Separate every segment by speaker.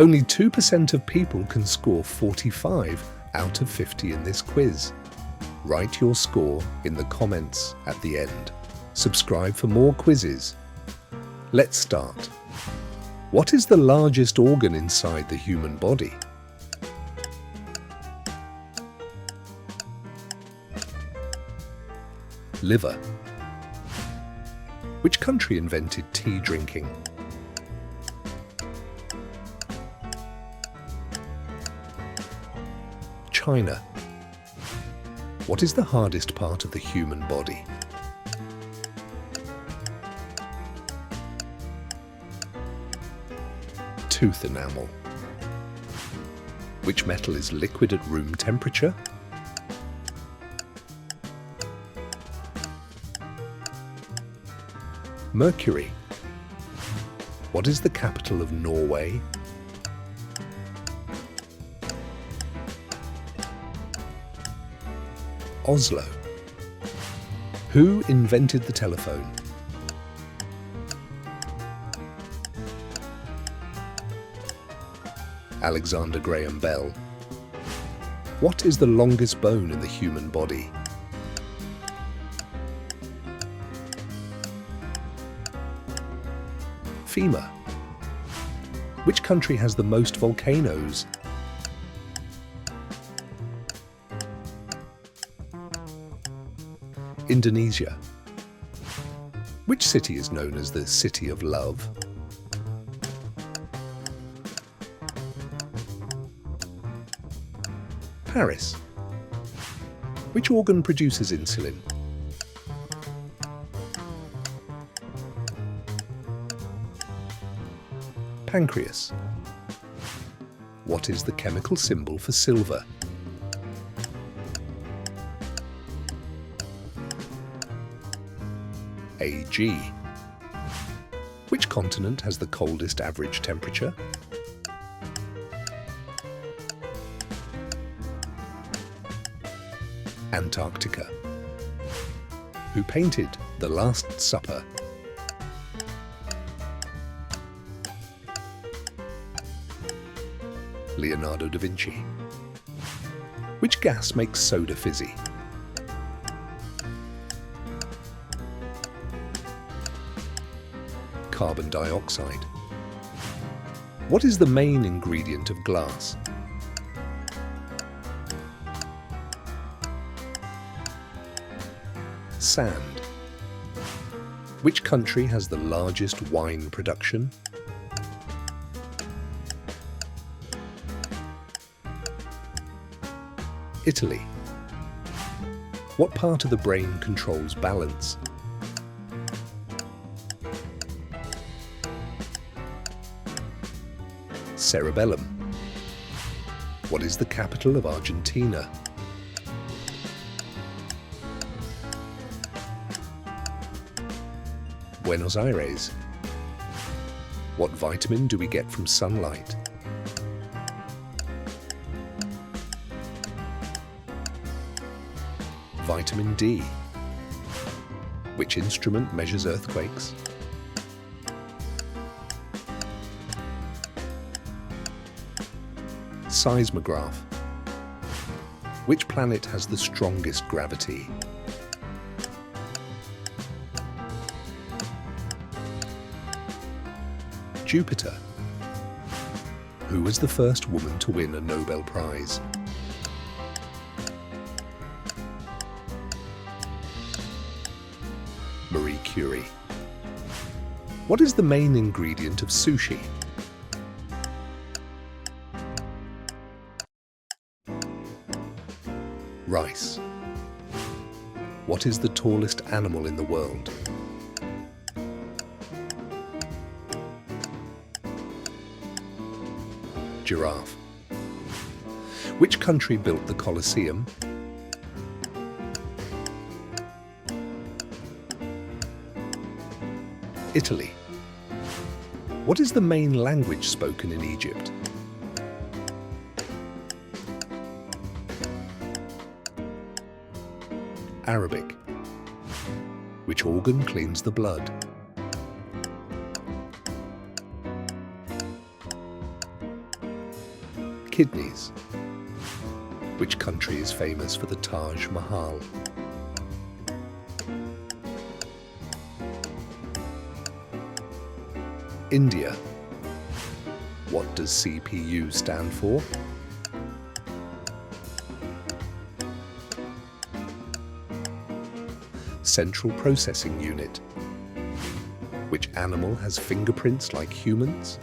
Speaker 1: Only 2% of people can score 45 out of 50 in this quiz. Write your score in the comments at the end. Subscribe for more quizzes. Let's start. What is the largest organ inside the human body? Liver. Which country invented tea drinking? China. What is the hardest part of the human body? Tooth enamel. Which metal is liquid at room temperature? Mercury. What is the capital of Norway? Oslo. Who invented the telephone? Alexander Graham Bell. What is the longest bone in the human body? Femur. Which country has the most volcanoes? Indonesia. Which city is known as the City of Love? Paris. Which organ produces insulin? Pancreas. What is the chemical symbol for silver? Ag. Which continent has the coldest average temperature? Antarctica. Who painted The Last Supper? Leonardo da Vinci. Which gas makes soda fizzy? Carbon dioxide. What is the main ingredient of glass? Sand. Which country has the largest wine production? Italy. What part of the brain controls balance? Cerebellum. What is the capital of Argentina? Buenos Aires. What vitamin do we get from sunlight? Vitamin D. Which instrument measures earthquakes? Seismograph. Which planet has the strongest gravity? Jupiter. Who was the first woman to win a Nobel Prize? Marie Curie. What is the main ingredient of sushi? Rice. What is the tallest animal in the world? Giraffe. Which country built the Colosseum? Italy. What is the main language spoken in Egypt? Arabic. Which organ cleans the blood? Kidneys. Which country is famous for the Taj Mahal? India. What does CPU stand for? Central Processing Unit. Which animal has fingerprints like humans?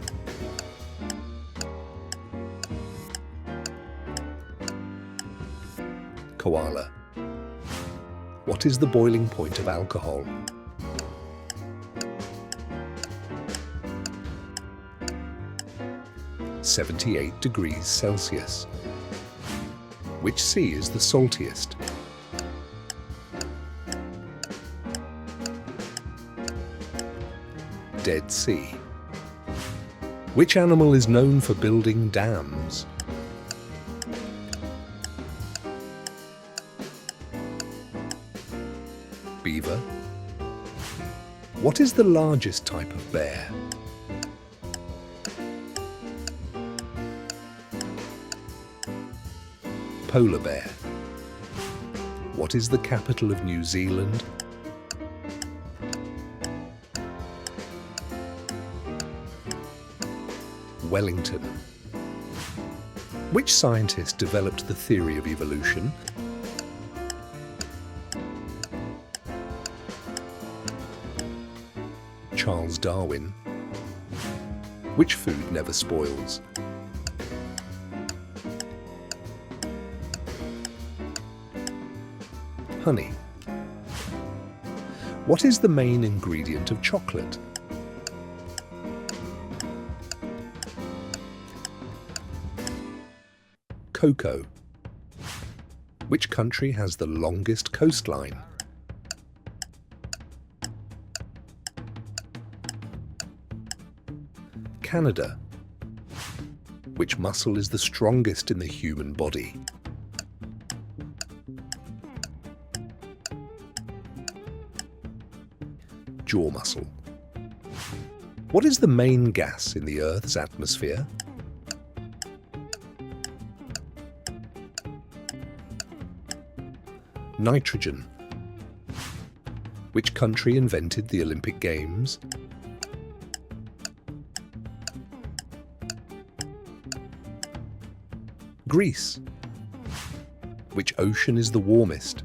Speaker 1: Koala. What is the boiling point of alcohol? (78 degrees Celsius). Which sea is the saltiest? Dead Sea. Which animal is known for building dams? Beaver. What is the largest type of bear? Polar bear. What is the capital of New Zealand? Wellington. Which scientist developed the theory of evolution? Charles Darwin. Which food never spoils? Honey. What is the main ingredient of chocolate? Cocoa. Which country has the longest coastline? Canada. Which muscle is the strongest in the human body? Jaw muscle. What is the main gas in the Earth's atmosphere? Nitrogen. Which country invented the Olympic Games? Greece. Which ocean is the warmest?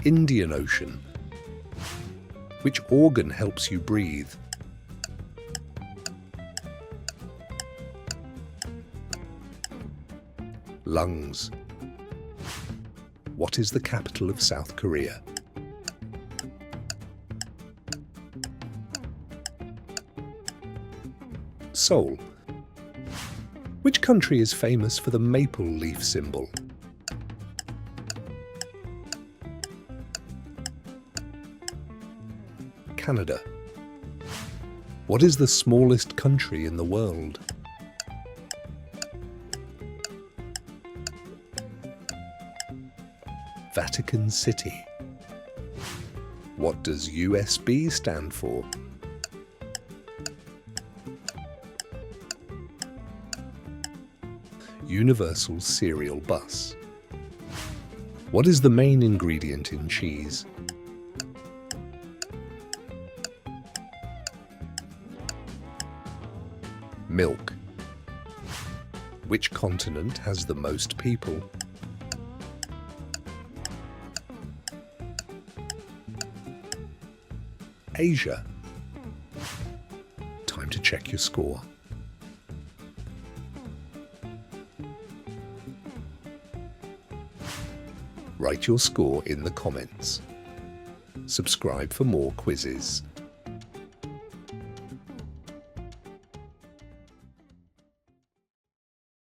Speaker 1: Indian Ocean. Which organ helps you breathe? Lungs. What is the capital of South Korea? Seoul. Which country is famous for the maple leaf symbol? Canada. What is the smallest country in the world? Vatican City. What does USB stand for? Universal Serial Bus. What is the main ingredient in cheese? Milk. Which continent has the most people? Asia. Time to check your score. Write your score in the comments. Subscribe for more quizzes.